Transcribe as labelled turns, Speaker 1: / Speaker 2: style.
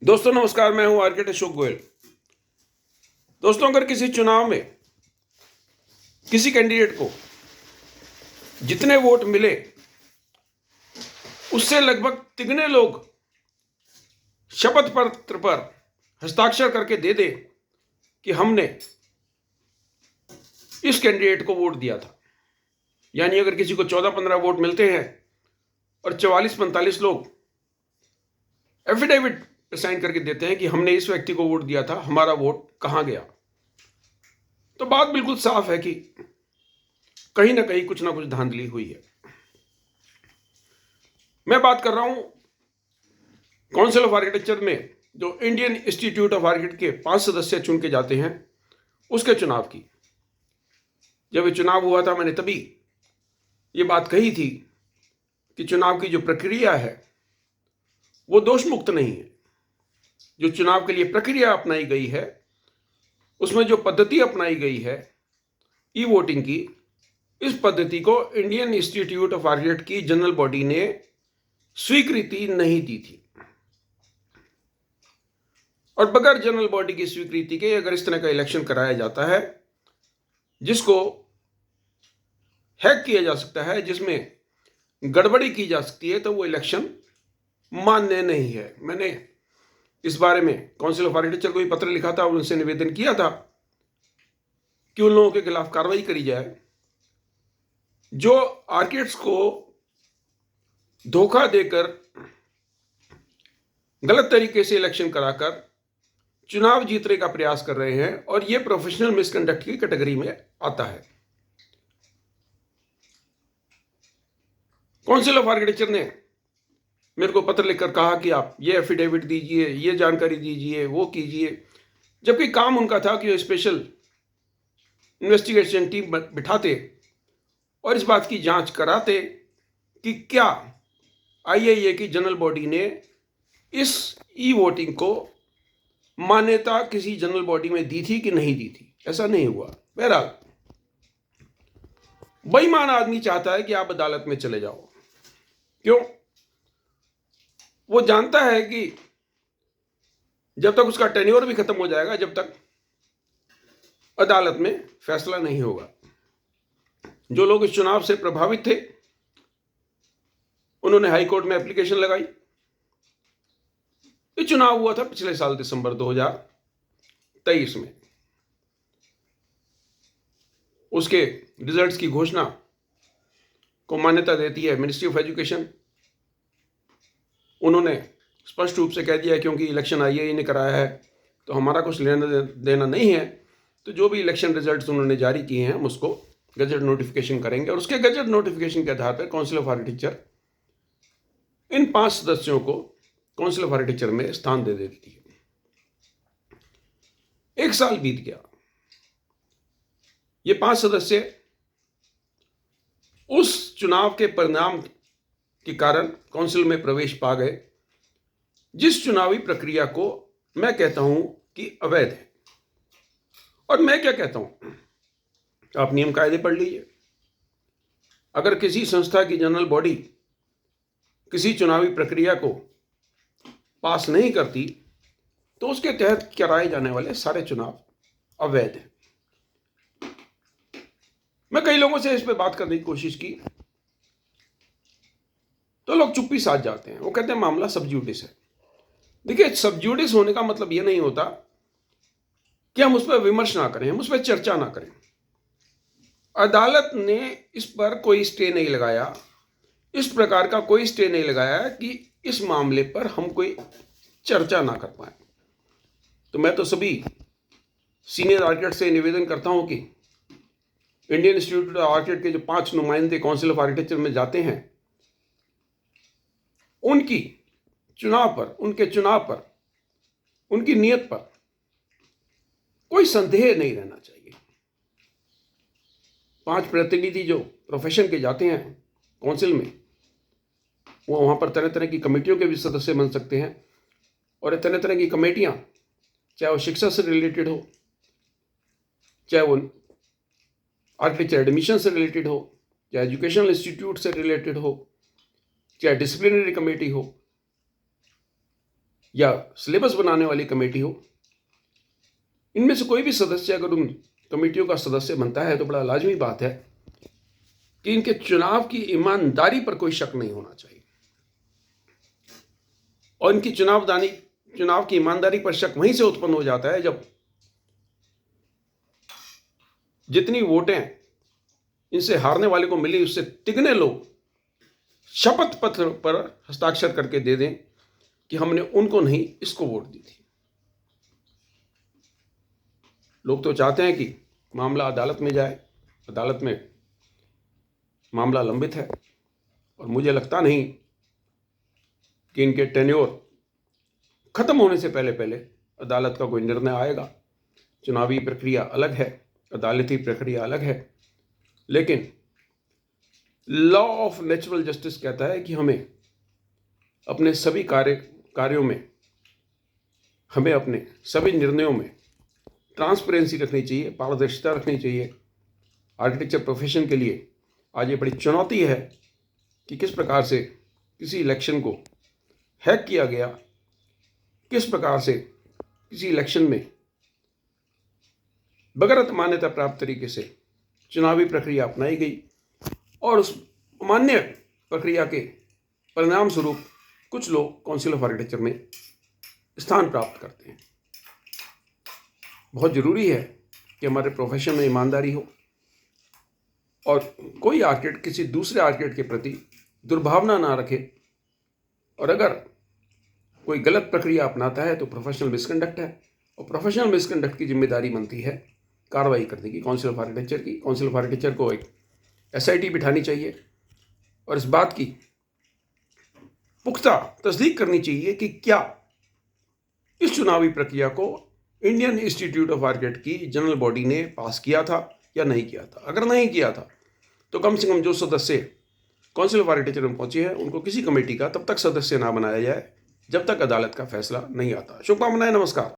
Speaker 1: दोस्तों नमस्कार, मैं हूं आर्किटेक्ट अशोक गोयल। दोस्तों, अगर किसी चुनाव में किसी कैंडिडेट को जितने वोट मिले उससे लगभग तिगने लोग शपथ पत्र पर हस्ताक्षर करके दे दे कि हमने इस कैंडिडेट को वोट दिया था, यानी अगर किसी को 14-15 वोट मिलते हैं और 44-45 लोग एफिडेविट साइन करके देते हैं कि हमने इस व्यक्ति को वोट दिया था, हमारा वोट कहां गया, तो बात बिल्कुल साफ है कि कहीं ना कहीं कुछ ना कुछ धांधली हुई है। मैं बात कर रहा हूं काउंसिल ऑफ आर्किटेक्चर में जो इंडियन इंस्टीट्यूट ऑफ आर्किटेक्ट के 5 सदस्य चुन के जाते हैं उसके चुनाव की। जब ये चुनाव हुआ था मैंने तभी ये बात कही थी कि चुनाव की जो प्रक्रिया है वो दोष मुक्त नहीं है। जो चुनाव के लिए प्रक्रिया अपनाई गई है उसमें जो पद्धति अपनाई गई है ई वोटिंग की, इस पद्धति को इंडियन इंस्टीट्यूट ऑफ आर्किटेक्ट की जनरल बॉडी ने स्वीकृति नहीं दी थी। और बगैर जनरल बॉडी की स्वीकृति के अगर इस तरह का इलेक्शन कराया जाता है जिसको हैक किया जा सकता है, जिसमें गड़बड़ी की जा सकती है, तो वो इलेक्शन मान्य नहीं है। मैंने इस बारे में काउंसिल ऑफ आर्किटेक्चर को भी पत्र लिखा था और उनसे निवेदन किया था कि उन लोगों के खिलाफ कार्रवाई करी जाए जो आर्किटेक्ट्स को धोखा देकर गलत तरीके से इलेक्शन कराकर चुनाव जीतने का प्रयास कर रहे हैं, और यह प्रोफेशनल मिसकंडक्ट की कैटेगरी में आता है। काउंसिल ऑफ आर्किटेक्चर ने मेरे को पत्र लिखकर कहा कि आप ये एफिडेविट दीजिए, ये जानकारी दीजिए, वो कीजिए, जबकि काम उनका था कि स्पेशल इन्वेस्टिगेशन टीम बिठाते और इस बात की जांच कराते कि क्या आईआईए की जनरल बॉडी ने इस ई वोटिंग को मान्यता किसी जनरल बॉडी में दी थी कि नहीं दी थी। ऐसा नहीं हुआ। बहरहाल बेईमान आदमी चाहता है कि आप अदालत में चले जाओ। क्यों? वो जानता है कि जब तक उसका टेन्योर भी खत्म हो जाएगा, जब तक अदालत में फैसला नहीं होगा। जो लोग इस चुनाव से प्रभावित थे उन्होंने हाई कोर्ट में एप्लीकेशन लगाई। ये चुनाव हुआ था पिछले साल दिसंबर 2023 में। उसके रिजल्ट्स की घोषणा को मान्यता देती है मिनिस्ट्री ऑफ एजुकेशन। उन्होंने स्पष्ट रूप से कह दिया क्योंकि इलेक्शन आईआईए ने कराया है तो हमारा कुछ लेना देना नहीं है, तो जो भी इलेक्शन रिजल्ट्स उन्होंने जारी किए हैं हम उसको गजट नोटिफिकेशन करेंगे, और उसके गजट नोटिफिकेशन के आधार पर काउंसिल ऑफ आर्किटेक्चर इन 5 सदस्यों को काउंसिल ऑफ आर्किटेक्चर में स्थान दे देती है। 1 साल बीत गया। ये 5 सदस्य उस चुनाव के परिणाम के कारण काउंसिल में प्रवेश पा गए जिस चुनावी प्रक्रिया को मैं कहता हूं कि अवैध है। और मैं क्या कहता हूं, आप नियम कायदे पढ़ लीजिए। अगर किसी संस्था की जनरल बॉडी किसी चुनावी प्रक्रिया को पास नहीं करती तो उसके तहत कराए जाने वाले सारे चुनाव अवैध हैं। मैं कई लोगों से इस पे बात करने की कोशिश की तो लोग चुप्पी साध जाते हैं। वो कहते हैं मामला सब जुडिस है। देखिए, सब जुडिस होने का मतलब यह नहीं होता कि हम उस पर विमर्श ना करें, हम उस पर चर्चा ना करें। अदालत ने इस पर कोई स्टे नहीं लगाया, इस प्रकार का कोई स्टे नहीं लगाया कि इस मामले पर हम कोई चर्चा ना कर पाए। तो मैं तो सभी सीनियर आर्किटेक्ट से निवेदन करता हूं कि इंडियन इंस्टीट्यूट ऑफ आर्किटेक्ट के जो 5 नुमाइंदे काउंसिल ऑफ आर्किटेक्चर में जाते हैं उनकी चुनाव पर, उनके चुनाव पर, उनकी नीयत पर कोई संदेह नहीं रहना चाहिए। 5 प्रतिनिधि जो प्रोफेशन के जाते हैं काउंसिल में, वो वहाँ पर तरह तरह की कमेटियों के भी सदस्य बन सकते हैं, और तरह तरह की कमेटियाँ, चाहे वो शिक्षा से रिलेटेड हो, चाहे वो आर्किटेक्चर एडमिशन से रिलेटेड हो, चाहे एजुकेशनल इंस्टीट्यूट से रिलेटेड हो, चाहे डिसिप्लिनरी कमेटी हो, या सिलेबस बनाने वाली कमेटी हो, इनमें से कोई भी सदस्य अगर उन कमेटियों का सदस्य बनता है तो बड़ा लाजमी बात है कि इनके चुनाव की ईमानदारी पर कोई शक नहीं होना चाहिए। और इनकी चुनाव की ईमानदारी पर शक वहीं से उत्पन्न हो जाता है जब जितनी वोटें इनसे हारने वाले को मिली उससे तिगने लोग शपथ पत्र पर हस्ताक्षर करके दे दें कि हमने उनको नहीं, इसको वोट दी थी। लोग तो चाहते हैं कि मामला अदालत में जाए, अदालत में मामला लंबित है और मुझे लगता नहीं कि इनके टेन्योर खत्म होने से पहले पहले अदालत का कोई निर्णय आएगा। चुनावी प्रक्रिया अलग है, अदालती प्रक्रिया अलग है, लेकिन लॉ ऑफ नेचुरल जस्टिस कहता है कि हमें अपने सभी कार्यों में, हमें अपने सभी निर्णयों में ट्रांसपेरेंसी रखनी चाहिए, पारदर्शिता रखनी चाहिए। आर्किटेक्चर प्रोफेशन के लिए आज ये बड़ी चुनौती है कि किस प्रकार से किसी इलेक्शन को हैक किया गया, किस प्रकार से किसी इलेक्शन में बगैर मान्यता प्राप्त तरीके से चुनावी प्रक्रिया अपनाई गई और उस अमान्य प्रक्रिया के परिणाम स्वरूप कुछ लोग काउंसिल ऑफ आर्किटेक्चर में स्थान प्राप्त करते हैं। बहुत ज़रूरी है कि हमारे प्रोफेशन में ईमानदारी हो और कोई आर्किटेक्ट किसी दूसरे आर्किटेक्ट के प्रति दुर्भावना ना रखे, और अगर कोई गलत प्रक्रिया अपनाता है तो प्रोफेशनल मिसकंडक्ट है, और प्रोफेशनल मिसकंडक्ट की जिम्मेदारी बनती है कार्रवाई करने की काउंसिल ऑफ आर्किटेक्चर की। काउंसिल ऑफ आर्किटेक्चर को एक SIT बिठानी चाहिए और इस बात की पुख्ता तस्दीक करनी चाहिए कि क्या इस चुनावी प्रक्रिया को इंडियन इंस्टीट्यूट ऑफ आर्किटेक्ट की जनरल बॉडी ने पास किया था या नहीं किया था। अगर नहीं किया था तो कम से कम जो सदस्य काउंसिल ऑफ आर्किटेक्चर में पहुंचे हैं उनको किसी कमेटी का तब तक सदस्य ना बनाया जाए जब तक अदालत का फैसला नहीं आता। शुभकामनाएं, नमस्कार।